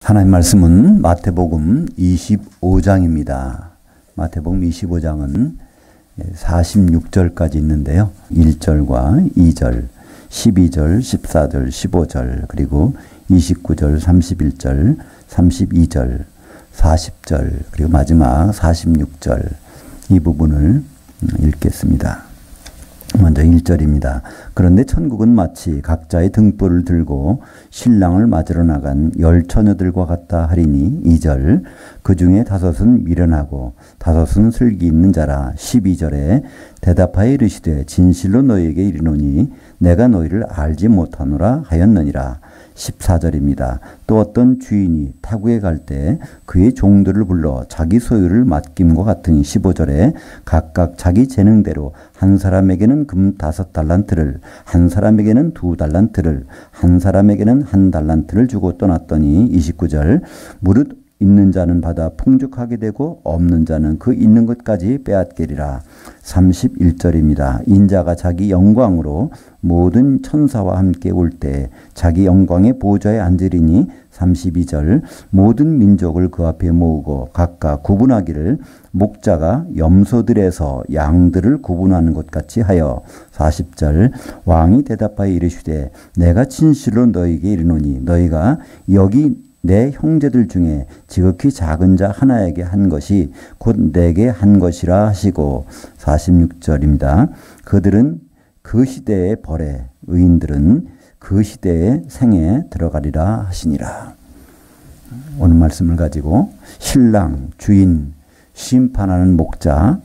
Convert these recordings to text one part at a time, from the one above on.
하나님 말씀은 마태복음 25장입니다. 마태복음 25장은 46절까지 있는데요. 1절과 2절, 12절, 14절, 15절, 그리고 29절, 31절, 32절, 40절, 그리고 마지막 46절 이 부분을 읽겠습니다. 먼저 1절입니다. 그런데 천국은 마치 각자의 등불을 들고 신랑을 맞으러 나간 10처녀들과 같다 하리니 2절 그 중에 5은 미련하고 5은 슬기 있는 자라. 12절에 대답하여 이르시되 진실로 너희에게 이르노니 내가 너희를 알지 못하노라 하였느니라. 14절입니다. 또 어떤 주인이 타국에 갈 때 그의 종들을 불러 자기 소유를 맡김과 같으니 15절에 각각 자기 재능대로 한 사람에게는 금 5달란트를, 한 사람에게는 2달란트를, 한 사람에게는 1달란트를 주고 떠났더니 29절 무릇 있는 자는 받아 풍족하게 되고 없는 자는 그 있는 것까지 빼앗기리라. 31절입니다. 인자가 자기 영광으로 모든 천사와 함께 올 때 자기 영광의 보좌에 앉으리니 32절 모든 민족을 그 앞에 모으고 각각 구분하기를 목자가 염소들에서 양들을 구분하는 것 같이 하여. 40절 왕이 대답하여 이르시되 내가 진실로 너희에게 이르노니 너희가 여기 내 형제들 중에 지극히 작은 자 하나에게 한 것이 곧 내게 한 것이라 하시고. 46절입니다. 그들은 그 시대의 벌에 의인들은 그 시대의 생에 들어가리라 하시니라. 오늘 말씀을 가지고 신랑, 주인, 심판하는 목자,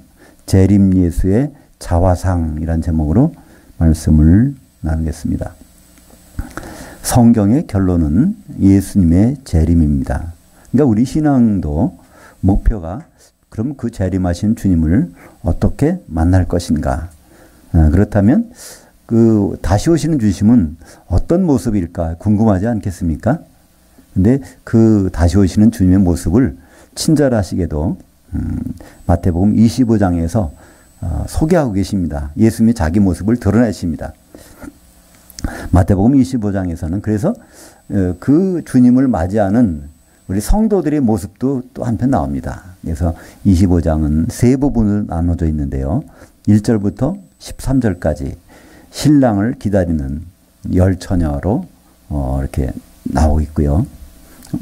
재림 예수의 자화상이란 제목으로 말씀을 나누겠습니다. 성경의 결론은 예수님의 재림입니다. 그러니까 우리 신앙도 목표가 그럼 그 재림하신 주님을 어떻게 만날 것인가. 그렇다면 그 다시 오시는 주님은 어떤 모습일까 궁금하지 않겠습니까? 근데 그 다시 오시는 주님의 모습을 친절하시게도 마태복음 25장에서 소개하고 계십니다. 예수님이 자기 모습을 드러내십니다. 마태복음 25장에서는 그래서 그 주님을 맞이하는 우리 성도들의 모습도 또 한편 나옵니다. 그래서 25장은 세 부분으로 나눠져 있는데요. 1절부터 13절까지 신랑을 기다리는 10처녀로 이렇게 나오고 있고요.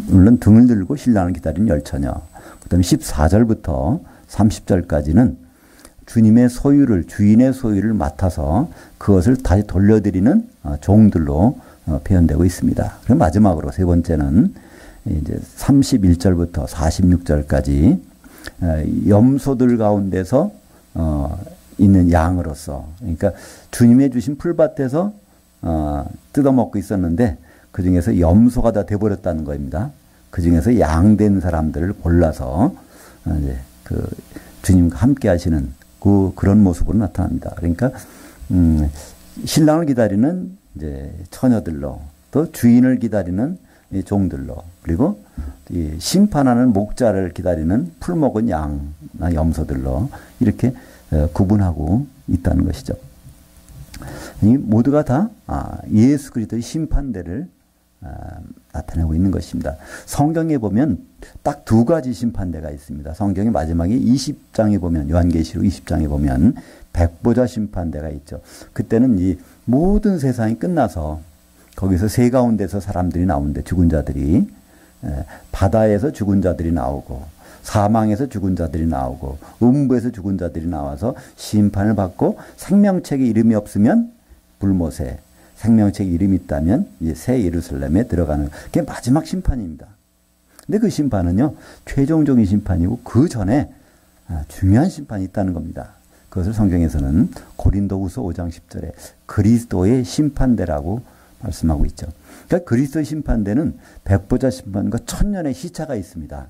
물론 등을 들고 신랑을 기다리는 10처녀. 그 다음에 14절부터 30절까지는 주님의 소유를, 주인의 소유를 맡아서 그것을 다시 돌려드리는 종들로 표현되고 있습니다. 그리고 마지막으로 세 번째는 이제 31절부터 46절까지 염소들 가운데서 있는 양으로서, 그러니까 주님의 주신 풀밭에서 뜯어먹고 있었는데 그 중에서 염소가 다 돼버렸다는 겁니다. 그 중에서 양된 사람들을 골라서 이제 그 주님과 함께 하시는 그런 모습으로 나타납니다. 그러니까 신랑을 기다리는 이제 처녀들로, 또 주인을 기다리는 이 종들로, 그리고 이 심판하는 목자를 기다리는 풀먹은 양나 염소들로 이렇게 구분하고 있다는 것이죠. 이 모두가 다 예수 그리스도의 심판대를 나타내고 있는 것입니다. 성경에 보면 딱 두 가지 심판대가 있습니다. 성경의 마지막에 20장에 보면, 요한계시록 20장에 보면 백보자 심판대가 있죠. 그때는 이 모든 세상이 끝나서 거기서 새 가운데서 사람들이 나오는데, 죽은 자들이 바다에서 죽은 자들이 나오고 사망에서 죽은 자들이 나오고 음부에서 죽은 자들이 나와서 심판을 받고, 생명책에 이름이 없으면 불못에, 생명책에 이름이 있다면 이제 새 예루살렘에 들어가는 게 마지막 심판입니다. 근데 그 심판은요, 최종적인 심판이고 그 전에 중요한 심판이 있다는 겁니다. 그것을 성경에서는 고린도후서 5장 10절에 그리스도의 심판대라고 말씀하고 있죠. 그러니까 그리스도의 심판대는 백보자 심판과 천년의 시차가 있습니다.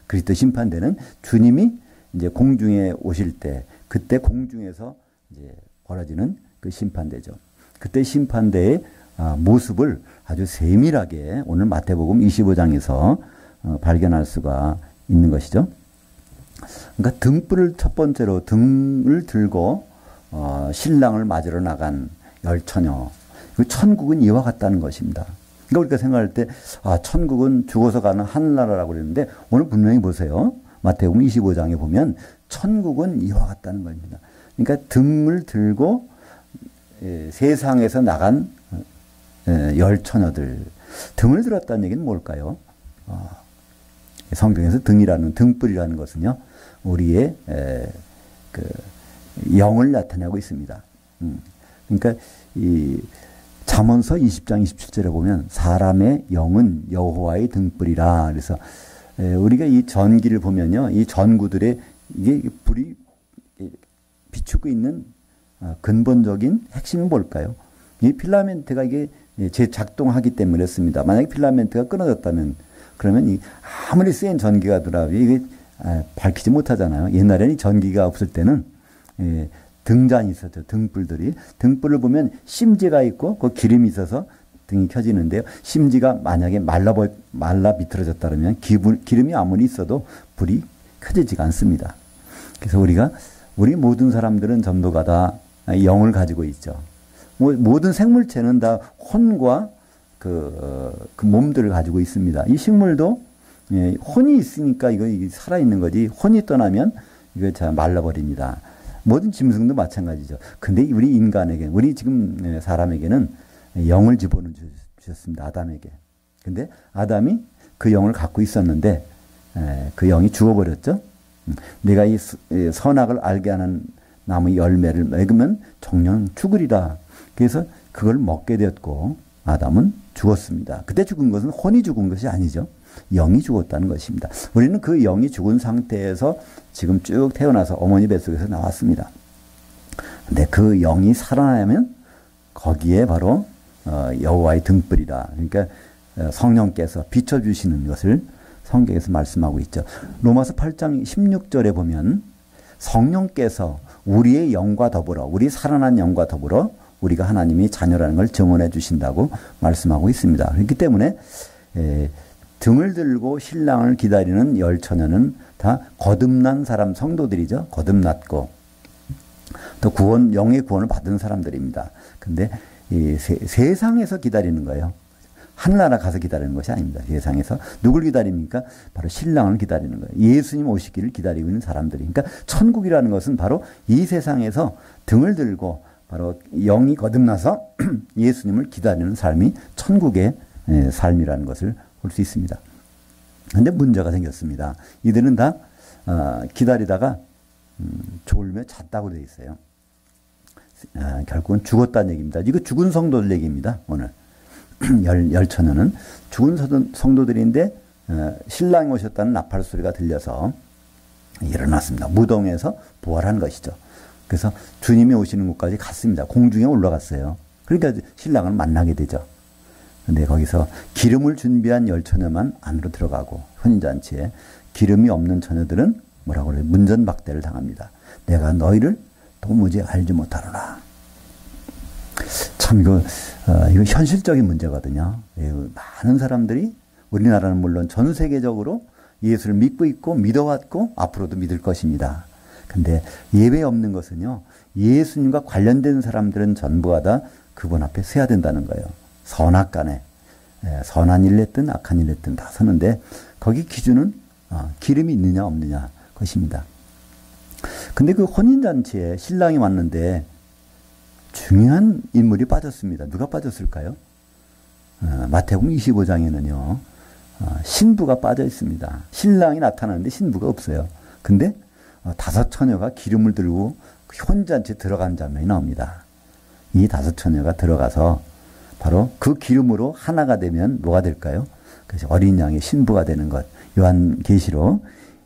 그리스도 심판대는 주님이 이제 공중에 오실 때, 그때 공중에서 이제 벌어지는 그 심판대죠. 그때 심판대의 모습을 아주 세밀하게 오늘 마태복음 25장에서 발견할 수가 있는 것이죠. 그러니까 등불을 첫 번째로 등을 들고 신랑을 맞으러 나간 10처녀. 그 천국은 이와 같다는 것입니다. 그러니까 우리가 생각할 때, 천국은 죽어서 가는 하늘나라라고 그랬는데, 오늘 분명히 보세요. 마태복음 25장에 보면, 천국은 이와 같다는 겁니다. 그러니까 등을 들고 세상에서 나간 열처녀들. 등을 들었다는 얘기는 뭘까요? 성경에서 등불이라는 것은요, 우리의 그 영을 나타내고 있습니다. 그러니까 이 잠언서 20장 27절에 보면 사람의 영은 여호와의 등불이라. 그래서 우리가 이 전기를 보면요, 이 전구들의 이게 불이 비추고 있는 근본적인 핵심이 뭘까요? 이 필라멘트가 이게 재작동하기 때문에 그렇습니다. 만약에 필라멘트가 끊어졌다면 그러면 이 아무리 센 전기가 들어와도 이게 밝히지 못하잖아요. 옛날에는 전기가 없을 때는 등잔이 있었죠. 등불들이. 등불을 보면 심지가 있고 그 기름이 있어서 등이 켜지는데요. 심지가 만약에 말라 비틀어졌다 그러면 기름이 아무리 있어도 불이 켜지지가 않습니다. 그래서 우리 모든 사람들은 전부가 다 영을 가지고 있죠. 모든 생물체는 다 혼과 그 몸들을 가지고 있습니다. 이 식물도 혼이 있으니까 이거 살아있는 거지, 혼이 떠나면 이거 다 말라버립니다. 모든 짐승도 마찬가지죠. 근데 우리 인간에게, 우리 지금 사람에게는 영을 집어넣어 주셨습니다. 아담에게. 근데 아담이 그 영을 갖고 있었는데 그 영이 죽어버렸죠. 내가 이 선악을 알게 하는 나무 열매를 먹으면 정령 죽으리라. 그래서 그걸 먹게 되었고 아담은 죽었습니다. 그때 죽은 것은 혼이 죽은 것이 아니죠. 영이 죽었다는 것입니다. 우리는 그 영이 죽은 상태에서 지금 쭉 태어나서 어머니 뱃속에서 나왔습니다. 근데 그 영이 살아나면 거기에 바로 여호와의 등불이라. 그러니까 성령께서 비춰주시는 것을 성경에서 말씀하고 있죠. 로마서 8장 16절에 보면 성령께서 우리의 영과 더불어, 우리 살아난 영과 더불어 우리가 하나님이 자녀라는 걸 증언해 주신다고 말씀하고 있습니다. 그렇기 때문에 등을 들고 신랑을 기다리는 열처녀는 다 거듭난 사람, 성도들이죠. 거듭났고 또 영의 구원을 받은 사람들입니다. 근데 세상에서 기다리는 거예요. 하늘나라 가서 기다리는 것이 아닙니다. 세상에서 누굴 기다립니까? 바로 신랑을 기다리는 거예요. 예수님 오시기를 기다리고 있는 사람들이. 그러니까 천국이라는 것은 바로 이 세상에서 등을 들고 바로 영이 거듭나서 예수님을 기다리는 삶이 천국의 삶이라는 것을 볼 수 있습니다. 그런데 문제가 생겼습니다. 이들은 다 기다리다가 졸며 잤다고 되어 있어요. 결국은 죽었다는 얘기입니다. 이거 죽은 성도들 얘기입니다. 오늘 열처녀는 죽은 성도들인데 신랑이 오셨다는 나팔 소리가 들려서 일어났습니다. 무덤에서 부활한 것이죠. 그래서 주님이 오시는 곳까지 갔습니다. 공중에 올라갔어요. 그러니까 신랑을 만나게 되죠. 근데 거기서 기름을 준비한 열처녀만 안으로 들어가고 혼인잔치에 기름이 없는 처녀들은 뭐라고 그래요? 문전박대를 당합니다. 내가 너희를 도무지 알지 못하노라. 참 이거 현실적인 문제거든요. 많은 사람들이 우리나라는 물론 전 세계적으로 예수를 믿고 있고 믿어왔고 앞으로도 믿을 것입니다. 근데 예외 없는 것은요, 예수님과 관련된 사람들은 전부가 다 그분 앞에 서야 된다는 거예요. 선악간에 선한 일 했든 악한 일 했든 다 서는데 거기 기준은 기름이 있느냐 없느냐 것입니다. 근데 그 혼인잔치에 신랑이 왔는데 중요한 인물이 빠졌습니다. 누가 빠졌을까요? 마태복음 25장에는요. 신부가 빠져 있습니다. 신랑이 나타나는데 신부가 없어요. 근데 5 처녀가 기름을 들고 혼인잔치에 들어간 장면이 나옵니다. 이 5 처녀가 들어가서 바로 그 기름으로 하나가 되면 뭐가 될까요? 그래서 어린 양의 신부가 되는 것. 요한계시록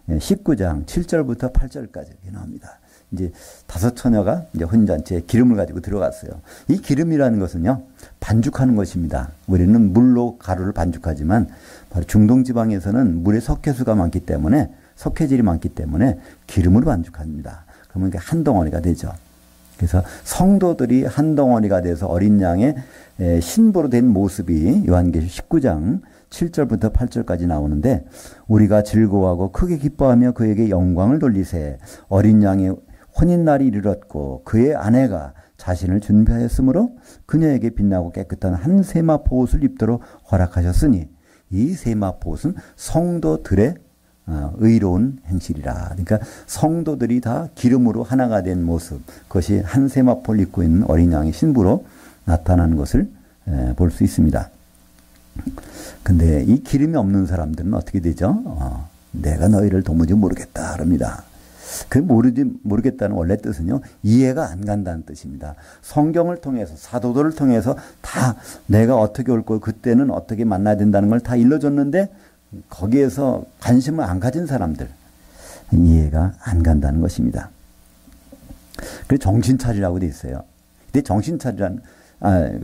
19장 7절부터 8절까지 나옵니다. 이제 5 처녀가 이제 혼인잔치에 기름을 가지고 들어갔어요. 이 기름이라는 것은요, 반죽하는 것입니다. 우리는 물로 가루를 반죽하지만 바로 중동 지방에서는 물에 석회수가 많기 때문에 석회질이 많기 때문에 기름으로 반죽합니다. 그러면 이게 한 덩어리가 되죠. 그래서 성도들이 한 덩어리가 돼서 어린 양의 신부로 된 모습이 요한계시록 19장 7절부터 8절까지 나오는데, 우리가 즐거워하고 크게 기뻐하며 그에게 영광을 돌리세. 어린 양의 혼인날이 이르렀고 그의 아내가 자신을 준비하였으므로 그녀에게 빛나고 깨끗한 한 세마포 옷을 입도록 허락하셨으니 이 세마포 옷은 성도들의 의로운 행실이라. 그러니까 성도들이 다 기름으로 하나가 된 모습, 그것이 한 세마포를 입고 있는 어린 양의 신부로 나타나는 것을 볼 수 있습니다. 근데 이 기름이 없는 사람들은 어떻게 되죠? 내가 너희를 도무지 모르겠다 그럽니다. 그 모르겠다는 원래 뜻은요, 이해가 안 간다는 뜻입니다. 성경을 통해서, 사도들을 통해서 다 내가 어떻게 올 거고, 그때는 어떻게 만나야 된다는 걸 다 일러줬는데, 거기에서 관심을 안 가진 사람들, 이해가 안 간다는 것입니다. 그래서 정신 차리라고 돼 있어요. 근데 정신 차리란,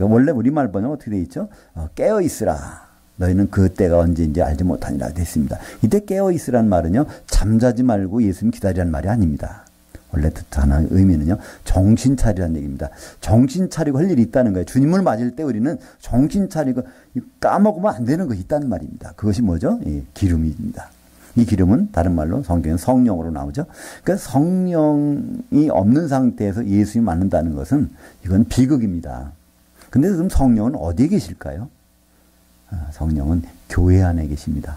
원래 우리말 번역 어떻게 돼 있죠? 깨어 있으라. 너희는 그 때가 언제인지 알지 못하니라 됐습니다. 이때 깨어 있으란 말은요, 잠자지 말고 예수님 기다리라는 말이 아닙니다. 원래 뜻하는 의미는요, 정신 차리라는 얘기입니다. 정신 차리고 할 일이 있다는 거예요. 주님을 맞을 때 우리는 정신 차리고 까먹으면 안 되는 것이 있다는 말입니다. 그것이 뭐죠? 기름입니다. 이 기름은 다른 말로 성경은 성령으로 나오죠. 그러니까 성령이 없는 상태에서 예수님 맞는다는 것은 이건 비극입니다. 근데 그럼 성령은 어디에 계실까요? 성령은 교회 안에 계십니다.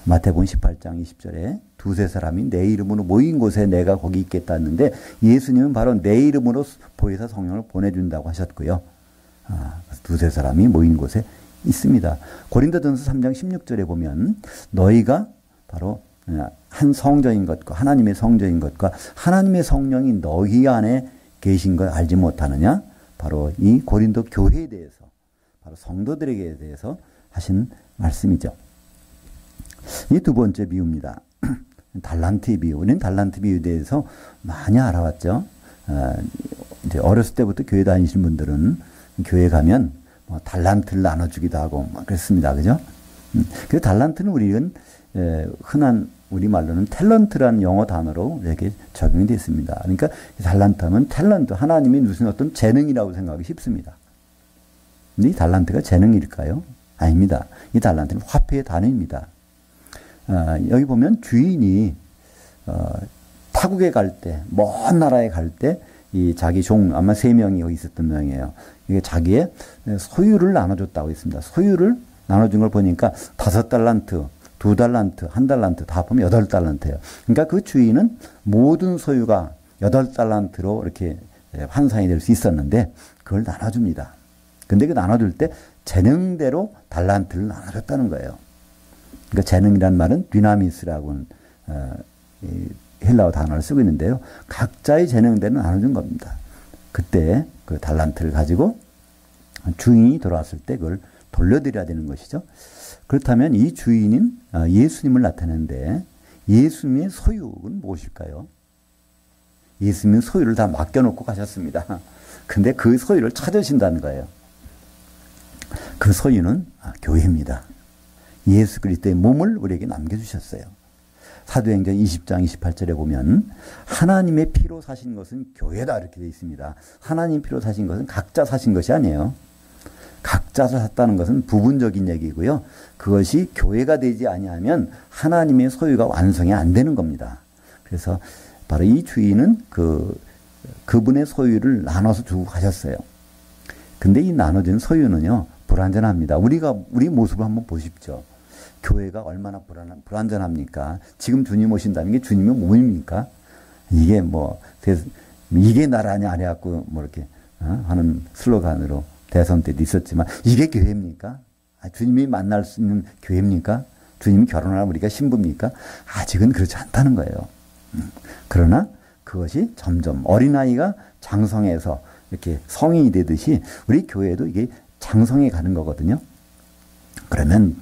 마태복음 18장 20절에 두세 사람이 내 이름으로 모인 곳에 내가 거기 있겠다 했는데, 예수님은 바로 내 이름으로 보혜사 성령을 보내준다고 하셨고요. 두세 사람이 모인 곳에 있습니다. 고린도전서 3장 16절에 보면 너희가 바로 한 성전인 것과 하나님의 성전인 것과 하나님의 성령이 너희 안에 계신 걸 알지 못하느냐? 바로 이 고린도 교회에 대해서, 바로 성도들에게 대해서 하신 말씀이죠. 이 두 번째 비유입니다. 달란트의 비유. 우리는 달란트 비유에 대해서 많이 알아왔죠. 이제 어렸을 때부터 교회 다니시는 분들은 교회 가면 뭐 달란트를 나눠주기도 하고 막 그랬습니다. 그죠? 그 달란트는 우리는 흔한 우리말로는 탤런트라는 영어 단어로 이렇게 적용이 됐습니다. 그러니까 달란트 하면 탤런트, 하나님이 주신 어떤 재능이라고 생각하기 쉽습니다. 근데 이 달란트가 재능일까요? 아닙니다. 이 달란트는 화폐의 단위입니다. 여기 보면 주인이 타국에 갈 때, 먼 나라에 갈 때 이 자기 종, 아마 3명이 여기 있었던 명이에요. 이게 자기의 소유를 나눠줬다고 했습니다. 소유를 나눠준 걸 보니까 5달란트, 2달란트, 1달란트 다 합하면 8달란트예요. 그러니까 그 주인은 모든 소유가 8달란트로 이렇게 환산이 될 수 있었는데 그걸 나눠줍니다. 근데 그 나눠줄 때 재능대로 달란트를 나눠줬다는 거예요. 그러니까 재능이란 말은 디나미스라고 헬라어 단어를 쓰고 있는데요. 각자의 재능대로 나눠준 겁니다. 그때 그 달란트를 가지고 주인이 돌아왔을 때 그걸 돌려드려야 되는 것이죠. 그렇다면 이 주인인 예수님을 나타내는데 예수님의 소유는 무엇일까요? 예수님은 소유를 다 맡겨놓고 가셨습니다. 근데 그 소유를 찾으신다는 거예요. 그 소유는 교회입니다. 예수 그리스도의 몸을 우리에게 남겨주셨어요. 사도행전 20장 28절에 보면 하나님의 피로 사신 것은 교회다 이렇게 되어 있습니다. 하나님 피로 사신 것은 각자 사신 것이 아니에요. 각자 샀다는 것은 부분적인 얘기고요. 그것이 교회가 되지 아니하면 하나님의 소유가 완성이 안 되는 겁니다. 그래서 바로 이 주인은 그분의 소유를 나눠서 주고 가셨어요. 근데 이 나눠진 소유는요, 불완전합니다. 우리 모습을 한번 보십시오. 교회가 얼마나 불완전합니까? 지금 주님 오신다는 게 주님의 몸입니까? 이게 이게 나라냐 아래갖고 이렇게 하는 슬로건으로 대선 때도 있었지만 이게 교회입니까? 주님이 만날 수 있는 교회입니까? 주님이 결혼하면 우리가 신부입니까? 아직은 그렇지 않다는 거예요. 그러나 그것이 점점 어린아이가 장성해서 이렇게 성인이 되듯이 우리 교회도 이게 장성해 가는 거거든요. 그러면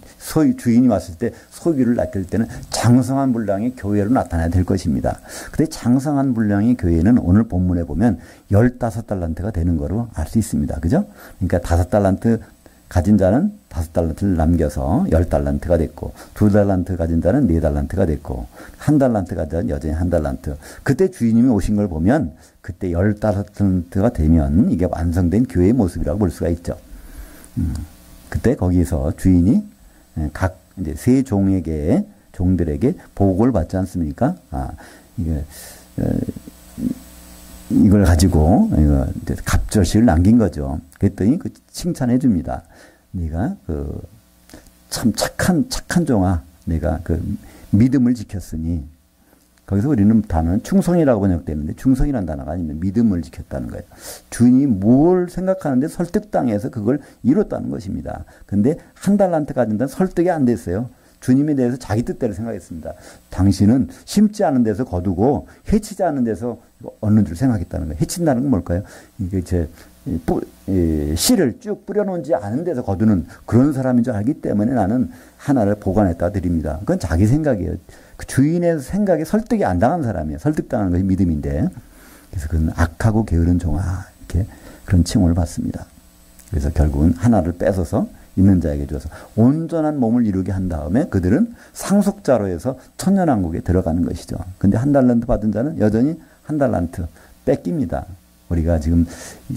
주인이 왔을 때 소유를 맡길 때는 장성한 분량의 교회로 나타나야 될 것입니다. 근데 장성한 분량의 교회는 오늘 본문에 보면 15달란트가 되는 거로 알 수 있습니다. 그죠? 그러니까 5달란트 가진 자는 5달란트를 남겨서 10달란트가 됐고, 2달란트 가진 자는 4달란트가 됐고, 1달란트 가진 자는 여전히 1달란트. 그때 주인님이 오신 걸 보면 그때 15달란트가 되면 이게 완성된 교회의 모습이라고 볼 수가 있죠. 그때 거기서 주인이 각 이제 세 종들에게 보고를 받지 않습니까? 이걸 가지고 이거 이제 갑절식을 남긴 거죠. 그랬더니 그 칭찬해 줍니다. 네가 그 참 착한 종아, 네가 그 믿음을 지켰으니. 거기서 우리는 단어는 충성이라고 번역되는데 충성이라는 단어가 아니면 믿음을 지켰다는 거예요. 주인이 뭘 생각하는데 설득당해서 그걸 이뤘다는 것입니다. 근데 한 달란트 가진 데는 설득이 안 됐어요. 주님에 대해서 자기 뜻대로 생각했습니다. 당신은 심지 않은 데서 거두고 해치지 않은 데서 얻는 줄 생각했다는 거예요. 해친다는 건 뭘까요? 이게 씨를 쭉 뿌려놓지 않은 데서 거두는 그런 사람인 줄 알기 때문에 나는 하나를 보관했다 드립니다. 그건 자기 생각이에요. 그 주인의 생각에 설득이 안 당한 사람이에요. 설득당하는 것이 믿음인데. 그래서 그는 악하고 게으른 종아, 이렇게 그런 칭호를 받습니다. 그래서 결국은 하나를 뺏어서 있는 자에게 주어서 온전한 몸을 이루게 한 다음에 그들은 상속자로 해서 천년왕국에 들어가는 것이죠. 근데 한 달란트 받은 자는 여전히 한 달란트 뺏깁니다. 우리가 지금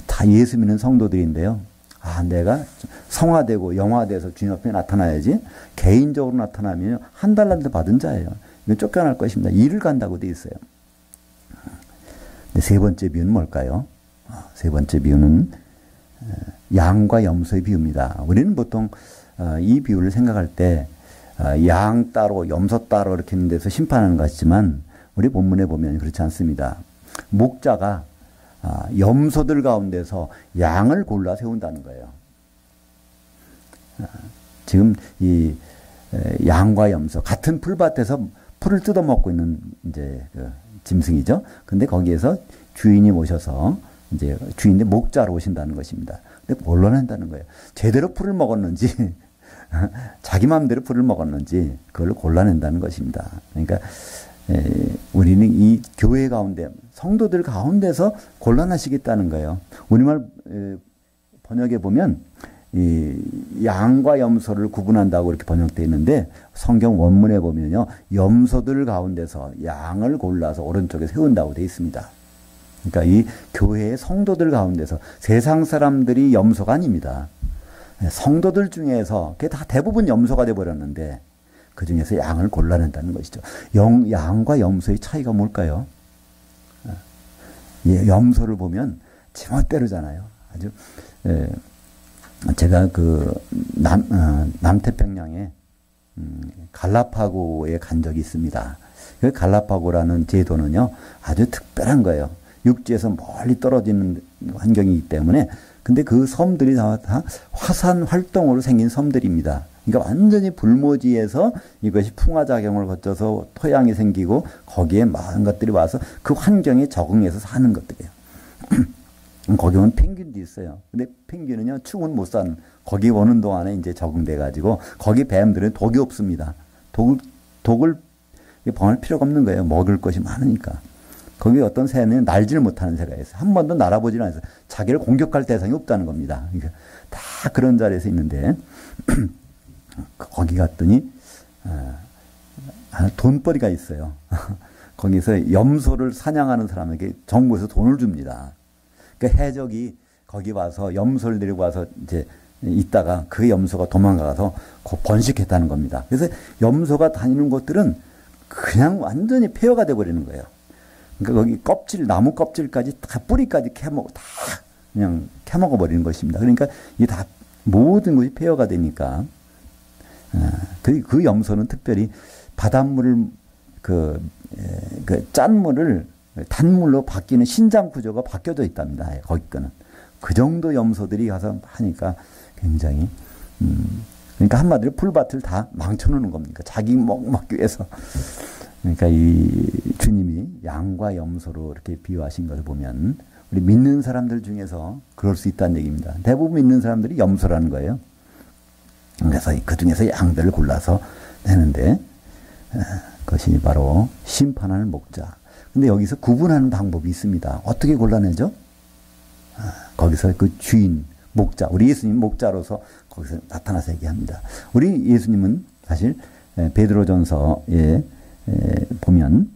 다 예수 믿는 성도들인데요. 아, 내가 성화되고 영화돼서 주님 앞에 나타나야지. 개인적으로 나타나면 한 달란트 받은 자예요. 이건 쫓겨날 것입니다. 일을 간다고 돼 있어요. 근데 세 번째 비유는 뭘까요? 세 번째 비유는 양과 염소의 비유입니다. 우리는 보통 이 비유를 생각할 때 양 따로 염소 따로 이렇게 있는 데서 심판하는 것 같지만 우리 본문에 보면 그렇지 않습니다. 목자가 염소들 가운데서 양을 골라 세운다는 거예요. 지금 이 양과 염소 같은 풀밭에서 풀을 뜯어먹고 있는 이제 그 짐승이죠. 근데 거기에서 주인이 오셔서 이제 주인의 목자로 오신다는 것입니다. 근데 골라낸다는 거예요. 제대로 풀을 먹었는지 자기 마음대로 풀을 먹었는지 그걸 골라낸다는 것입니다. 그러니까 우리는 이 교회 가운데 성도들 가운데서 곤란하시겠다는 거예요. 우리말 번역에 보면 이 양과 염소를 구분한다고 이렇게 번역되어 있는데 성경 원문에 보면요. 염소들 가운데서 양을 골라서 오른쪽에 세운다고 되어 있습니다. 그러니까 이 교회의 성도들 가운데서 세상 사람들이 염소가 아닙니다. 성도들 중에서 그게 다 대부분 염소가 되어버렸는데 그 중에서 양을 골라낸다는 것이죠. 양과 염소의 차이가 뭘까요? 염소를 보면 제멋대로잖아요. 아주 제가 그 남태평양에 갈라파고에 간 적이 있습니다. 그 갈라파고라는 제도는요 아주 특별한 거예요. 육지에서 멀리 떨어지는 환경이기 때문에 근데 그 섬들이 다 화산 활동으로 생긴 섬들입니다. 그러니까 완전히 불모지에서 이것이 풍화작용을 거쳐서 토양이 생기고 거기에 많은 것들이 와서 그 환경에 적응해서 사는 것들이에요. 거기 오면 펭귄도 있어요. 근데 펭귄은요, 축은 못 사는, 거기 오는 동안에 이제 적응돼가지고, 거기 뱀들은 독이 없습니다. 독을 범할 필요가 없는 거예요. 먹을 것이 많으니까. 거기 어떤 새는 날지를 못하는 새가 있어요. 한 번도 날아보지는 않았어요. 자기를 공격할 대상이 없다는 겁니다. 그러니까 다 그런 자리에서 있는데, 거기 갔더니, 돈벌이가 있어요. 거기서 염소를 사냥하는 사람에게 정부에서 돈을 줍니다. 그 해적이 거기 와서 염소를 데리고 와서 이제 있다가 그 염소가 도망가서 번식했다는 겁니다. 그래서 염소가 다니는 곳들은 그냥 완전히 폐허가 돼버리는 거예요. 그러니까 거기 껍질, 나무 껍질까지 다 뿌리까지 다 그냥 캐먹어버리는 것입니다. 그러니까 이게 다 모든 것이 폐허가 되니까 그 염소는 특별히 바닷물을 그 짠물을 단물로 바뀌는 신장 구조가 바뀌어져 있답니다. 거기 거는. 그 정도 염소들이 가서 하니까 굉장히, 그러니까 한마디로 풀밭을 다 망쳐놓는 겁니다. 자기 먹기 위해서. 그러니까 이 주님이 양과 염소로 이렇게 비유하신 것을 보면 우리 믿는 사람들 중에서 그럴 수 있다는 얘기입니다. 대부분 믿는 사람들이 염소라는 거예요. 그래서 그 중에서 양들을 골라서 내는데 그것이 바로 심판하는 목자. 근데 여기서 구분하는 방법이 있습니다. 어떻게 골라내죠? 거기서 그 주인, 목자, 우리 예수님 목자로서 거기서 나타나서 얘기합니다. 우리 예수님은 사실 베드로전서에 보면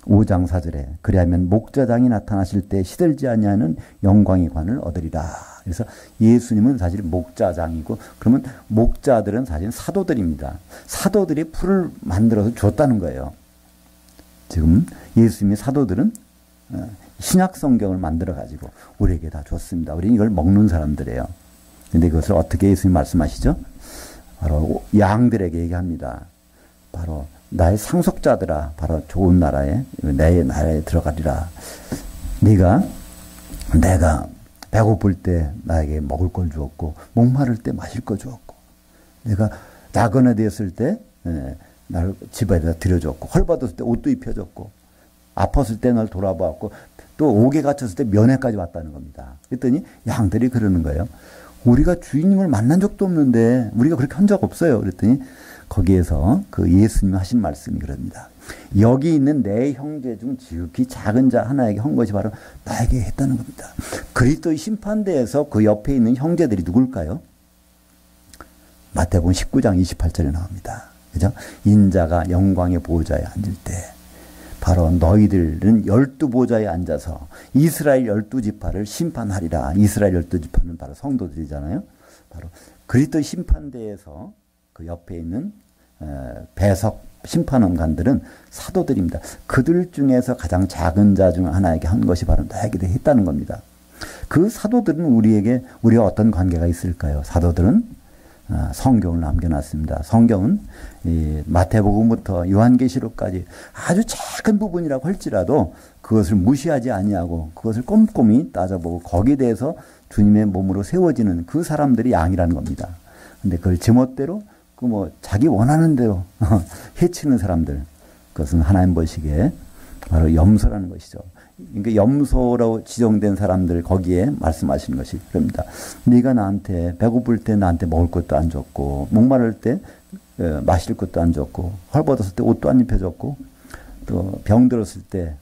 5장 4절에 그리하면 목자장이 나타나실 때 시들지 아니하는 영광의 관을 얻으리라. 그래서 예수님은 사실 목자장이고 그러면 목자들은 사실 사도들입니다. 사도들이 풀을 만들어서 줬다는 거예요. 지금 예수님의 사도들은 신약 성경을 만들어 가지고 우리에게 다 줬습니다. 우리는 이걸 먹는 사람들이에요. 근데 그것을 어떻게 예수님 말씀하시죠? 바로 양들에게 얘기합니다. 바로 나의 상속자들아, 바로 좋은 나라에, 내 나라에 들어가리라. 내가 배고플 때 나에게 먹을 걸 주었고, 목마를 때 마실 걸 주었고, 내가 나그네 되었을 때 나를 집에다 들여줬고, 헐벗었을 때 옷도 입혀줬고, 아팠을 때 날 돌아보았고, 또 옥에 갇혔을 때 면회까지 왔다는 겁니다. 그랬더니 양들이 그러는 거예요. 우리가 주인님을 만난 적도 없는데 우리가 그렇게 한 적 없어요. 그랬더니 거기에서 그 예수님이 하신 말씀이 그럽니다. 여기 있는 내 형제 중 지극히 작은 자 하나에게 한 것이 바로 나에게 했다는 겁니다. 그리스도의 심판대에서 그 옆에 있는 형제들이 누굴까요? 마태복음 19장 28절에 나옵니다. 그죠? 인자가 영광의 보좌에 앉을 때 바로 너희들은 12보좌에 앉아서 이스라엘 12지파를 심판하리라. 이스라엘 12지파는 바로 성도들이잖아요. 바로 그리스도의 심판대에서 그 옆에 있는 배석 심판원관들은 사도들입니다. 그들 중에서 가장 작은 자 중 하나에게 한 것이 바로 나에게 했다는 겁니다. 그 사도들은 우리와 어떤 관계가 있을까요? 사도들은 성경을 남겨놨습니다. 성경은 마태복음부터 요한계시록까지 아주 작은 부분이라고 할지라도 그것을 무시하지 아니하고 그것을 꼼꼼히 따져보고 거기에 대해서 주님의 몸으로 세워지는 그 사람들이 양이라는 겁니다. 근데 그걸 제멋대로 자기 원하는 대로 해치는 사람들, 그것은 하나님 보시기에 바로 염소라는 것이죠. 그러니까 염소라고 지정된 사람들 거기에 말씀하시는 것이 그럽니다. 네가 나한테 배고플 때 나한테 먹을 것도 안 줬고, 목마를 때 마실 것도 안 줬고, 헐벗었을 때 옷도 안 입혀줬고, 또 병들었을 때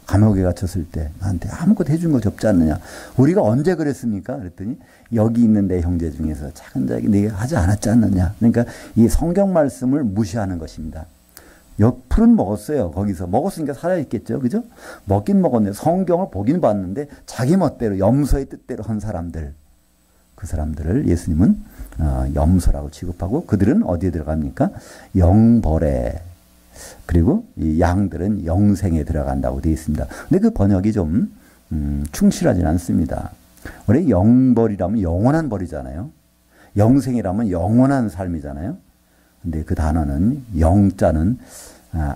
감옥에 갇혔을 때 나한테 아무것도 해준 것이 없지 않느냐. 우리가 언제 그랬습니까? 그랬더니 여기 있는 내 형제 중에서 작은 자에게 네가 하지 않았지 않느냐. 그러니까 이 성경 말씀을 무시하는 것입니다. 풀은 먹었어요. 거기서 먹었으니까 살아있겠죠. 그죠? 먹긴 먹었는데 성경을 보긴 봤는데 자기 멋대로 염소의 뜻대로 한 사람들, 그 사람들을 예수님은 염소라고 취급하고 그들은 어디에 들어갑니까? 영벌에, 그리고 이 양들은 영생에 들어간다고 되어 있습니다. 근데 그 번역이 좀 충실하진 않습니다. 원래 영벌이라면 영원한 벌이잖아요. 영생이라면 영원한 삶이잖아요. 근데 그 단어는 영자는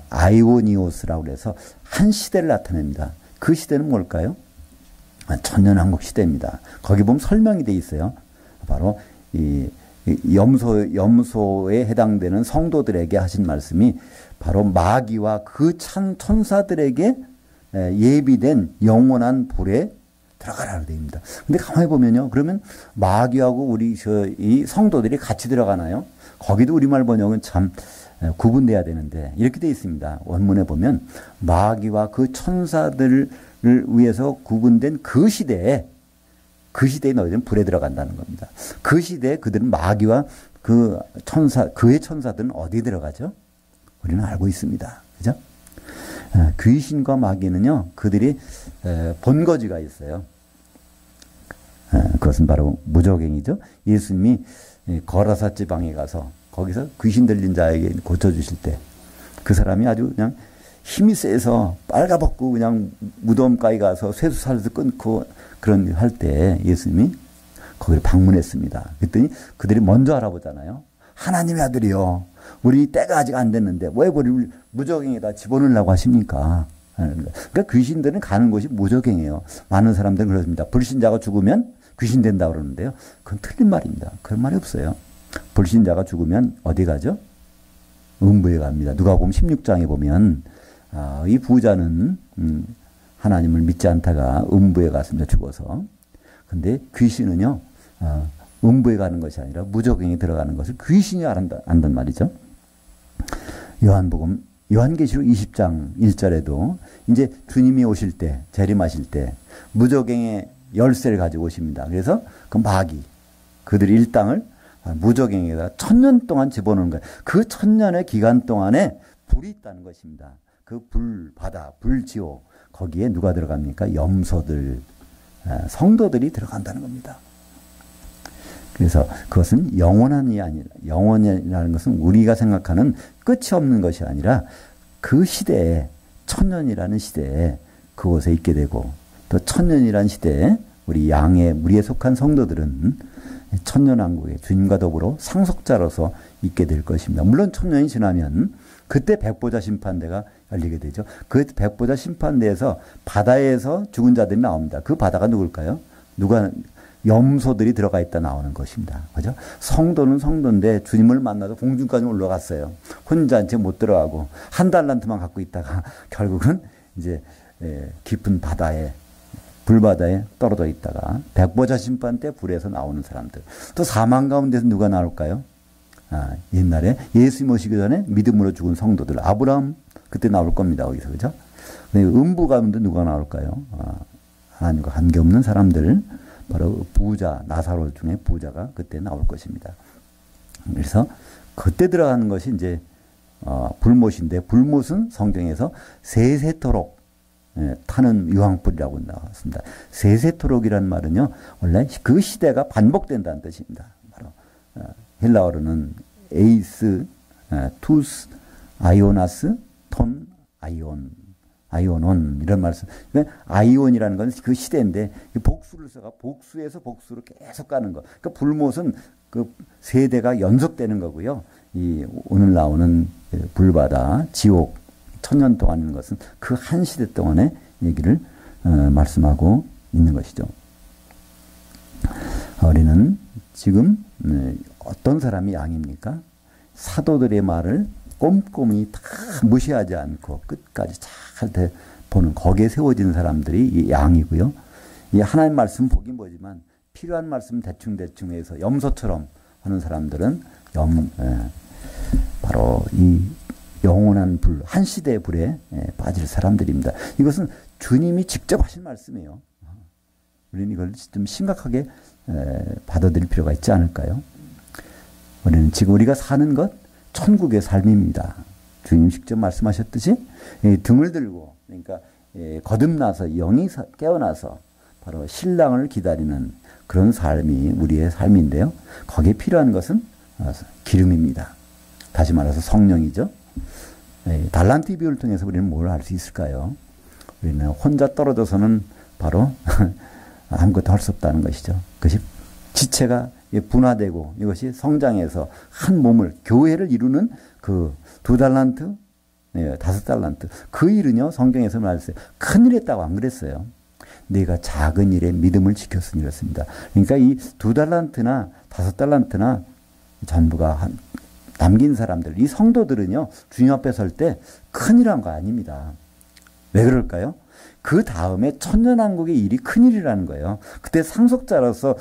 아이오니오스라고 해서 한 시대를 나타냅니다. 그 시대는 뭘까요? 천년왕국 시대입니다. 거기 보면 설명이 돼 있어요. 바로 이 염소에 해당되는 성도들에게 하신 말씀이 바로 마귀와 그 천사들에게 예비된 영원한 불에 들어가라고 되어 있습니다. 근데 가만히 보면요. 그러면 마귀하고 이 성도들이 같이 들어가나요? 거기도 우리말 번역은 참 구분돼야 되는데 이렇게 되어 있습니다. 원문에 보면 마귀와 그 천사들을 위해서 구분된 그 시대에 너희들은 불에 들어간다는 겁니다. 그 시대에 그들은 마귀와 그의 천사들은 어디에 들어가죠? 우리는 알고 있습니다. 그죠? 귀신과 마귀는요, 그들이 본거지가 있어요. 그것은 바로 무적행이죠. 예수님이 거라사 지방에 가서 거기서 귀신 들린 자에게 고쳐주실 때 그 사람이 아주 그냥 힘이 세서 빨가벗고 그냥 무덤가에 가서 쇠수살도 끊고 그런 일 할 때 예수님이 거기를 방문했습니다. 그랬더니 그들이 먼저 알아보잖아요. 하나님의 아들이요. 우리 때가 아직 안 됐는데 왜 우리 무적행에다 집어넣으려고 하십니까? 그러니까 귀신들은 가는 곳이 무적행이에요. 많은 사람들은 그렇습니다. 불신자가 죽으면 귀신 된다고 그러는데요. 그건 틀린 말입니다. 그런 말이 없어요. 불신자가 죽으면 어디 가죠? 음부에 갑니다. 누가복음 16장에 보면 이 부자는 하나님을 믿지 않다가 음부에 갔습니다. 죽어서. 근데 귀신은요. 음부에 가는 것이 아니라 무적행에 들어가는 것을 귀신이 안단 말이죠. 요한계시록 20장 1절에도 이제 주님이 오실 때, 재림하실 때 무적행의 열쇠를 가지고 오십니다. 그래서 그 마귀, 그들이 일당을 무적행에다 1000년 동안 집어넣는 거예요. 그 1000년의 기간 동안에 불이 있다는 것입니다. 그 불바다, 불지옥, 거기에 누가 들어갑니까? 염소들, 성도들이 들어간다는 겁니다. 그래서 그것은 영원한이 아니라, 영원이라는 것은 우리가 생각하는 끝이 없는 것이 아니라 그 시대에, 1000년이라는 시대에 그곳에 있게 되고 또 천년이란 시대에 우리 양의 무리에 속한 성도들은 천년왕국에 주님과 더불어 상속자로서 있게 될 것입니다. 물론 천년이 지나면 그때 백보자 심판대가 열리게 되죠. 그 백보자 심판대에서 바다에서 죽은 자들이 나옵니다. 그 바다가 누굴까요? 염소들이 들어가 있다 나오는 것입니다. 그죠? 성도는 성도인데 주님을 만나서 공중까지 올라갔어요. 혼자 이제 못 들어가고 한 달란트만 갖고 있다가 결국은 이제 깊은 바다에 불바다에 떨어져 있다가 백보자 심판 때 불에서 나오는 사람들. 또 사망 가운데서 누가 나올까요? 옛날에 예수님 오시기 전에 믿음으로 죽은 성도들. 아브라함 그때 나올 겁니다. 거기서. 그죠? 음부 가운데 누가 나올까요? 하나님과 관계없는 사람들. 바로 부자, 나사로 중에 부자가 그때 나올 것입니다. 그래서 그때 들어가는 것이 이제 불못인데 불못은 성경에서 세세토록 타는 유황불이라고 나왔습니다. 세세토록이라는 말은요, 원래 그 시대가 반복된다는 뜻입니다. 바로 헬라어로는 에이스, 투스, 아이오나스, 톤, 아이오논 이런 말씀. 아이온이라는 건 그 시대인데 복수를 써가 복수에서 복수로 계속 가는 거. 그러니까 불못은 그 세대가 연속되는 거고요. 이 오늘 나오는 불바다, 지옥, 천년 동안 있는 것은 그 한 시대 동안의 얘기를 말씀하고 있는 것이죠. 우리는 지금 어떤 사람이 양입니까? 사도들의 말을 꼼꼼히 다 무시하지 않고 끝까지 잘 보는 거기에 세워진 사람들이 이 양이고요. 이 하나님 말씀 보긴 보지만 필요한 말씀 대충 해서 염소처럼 하는 사람들은 바로 이 영원한 불, 한 시대의 불에 빠질 사람들입니다. 이것은 주님이 직접 하신 말씀이에요. 우리는 이걸 좀 심각하게 받아들일 필요가 있지 않을까요? 우리는 지금 우리가 사는 것 천국의 삶입니다. 주님 직접 말씀하셨듯이 등을 들고 그러니까 거듭나서 영이 깨어나서 바로 신랑을 기다리는 그런 삶이 우리의 삶인데요. 거기에 필요한 것은 기름입니다. 다시 말해서 성령이죠. 달란트 비유를 통해서 우리는 뭘 알 수 있을까요? 우리는 혼자 떨어져서는 바로 아무것도 할 수 없다는 것이죠. 그것이 지체가 분화되고 이것이 성장해서 한 몸을 교회를 이루는 그 2달란트, 5달란트 그 일은요 성경에서 말했어요. 큰일 했다고 안 그랬어요. 내가 작은 일에 믿음을 지켰으니 이렇습니다. 그러니까 이 2달란트나 5달란트나 전부가 남긴 사람들, 이 성도들은요 주님 앞에 설 때 큰일한 거 아닙니다. 왜 그럴까요? 그 다음에 천년왕국의 일이 큰일이라는 거예요. 그때 상속자로서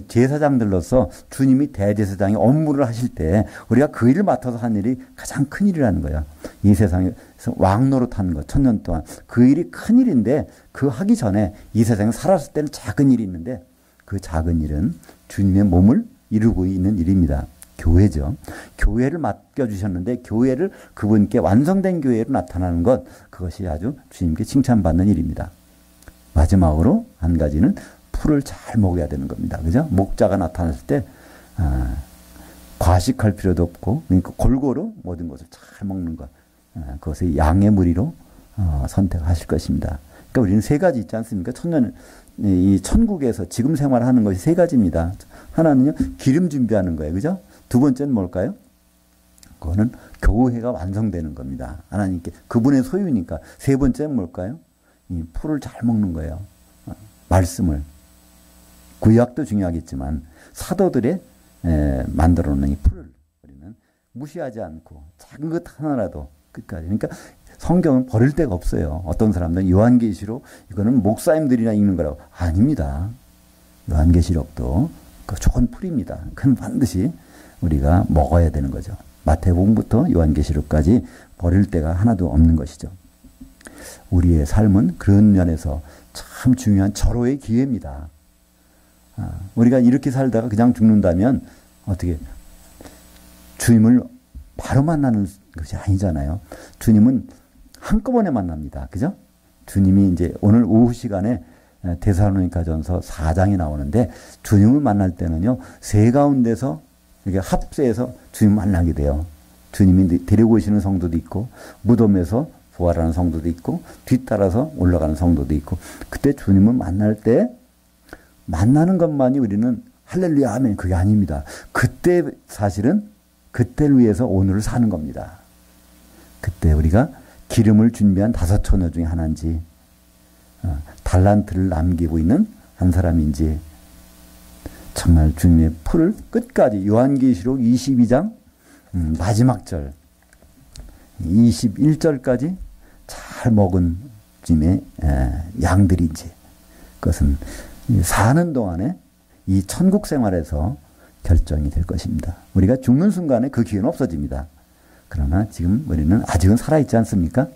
제사장들로서 주님이 대제사장이 업무를 하실 때 우리가 그 일을 맡아서 한 일이 가장 큰일이라는 거예요. 이 세상에서 왕노릇하는 것 천년 동안 그 일이 큰일인데 그 하기 전에 이 세상에 살았을 때는 작은 일이 있는데 그 작은 일은 주님의 몸을 이루고 있는 일입니다. 교회죠. 교회를 맡겨주셨는데 교회를 그분께 완성된 교회로 나타나는 것 그것이 아주 주님께 칭찬받는 일입니다. 마지막으로 한 가지는 풀을 잘 먹여야 되는 겁니다. 그죠? 목자가 나타났을 때 과식할 필요도 없고 그러니까 골고루 모든 것을 잘 먹는 것 그것을 양의 무리로 선택하실 것입니다. 그러니까 우리는 세 가지 있지 않습니까? 이 천국에서 지금 생활하는 것이 세 가지입니다. 하나는요 기름 준비하는 거예요. 그죠? 두 번째는 뭘까요? 그거는 교회가 완성되는 겁니다. 하나님께 그분의 소유니까. 세 번째는 뭘까요? 이 풀을 잘 먹는 거예요. 말씀을. 구약도 중요하겠지만 사도들의 만들어 놓은 이 풀을 우리는 무시하지 않고 작은 것 하나라도 끝까지. 그러니까 성경은 버릴 데가 없어요. 어떤 사람들은 요한계시록 이거는 목사님들이나 읽는 거라고. 아닙니다. 요한계시록도 그 좋은 풀입니다. 그건 반드시 우리가 먹어야 되는 거죠. 마태복음부터 요한계시록까지 버릴 데가 하나도 없는 것이죠. 우리의 삶은 그런 면에서 참 중요한 절호의 기회입니다. 우리가 이렇게 살다가 그냥 죽는다면 어떻게 주님을 바로 만나는 것이 아니잖아요. 주님은 한꺼번에 만납니다. 그죠? 주님이 이제 오늘 오후 시간에 데살로니가전서 4장에 나오는데 주님을 만날 때는요. 새 가운데서 이렇게 합세해서 주님 만나게 돼요. 주님이 데리고 오시는 성도도 있고 무덤에서 부활하는 성도도 있고 뒤따라서 올라가는 성도도 있고 그때 주님을 만날 때 만나는 것만이 우리는 할렐루야 하면 그게 아닙니다. 그때 사실은 그때를 위해서 오늘을 사는 겁니다. 그때 우리가 기름을 준비한 5 처녀 중에 하나인지 달란트를 남기고 있는 한 사람인지 정말 주님의 풀을 끝까지 요한계시록 22장 마지막 절 21절까지 잘 먹은 주님의 양들인지 그것은 사는 동안에 이 천국 생활에서 결정이 될 것입니다. 우리가 죽는 순간에 그 기회는 없어집니다. 그러나 지금 우리는 아직은 살아있지 않습니까?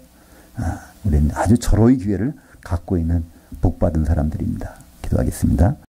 우리는 아주 절호의 기회를 갖고 있는 복받은 사람들입니다. 기도하겠습니다.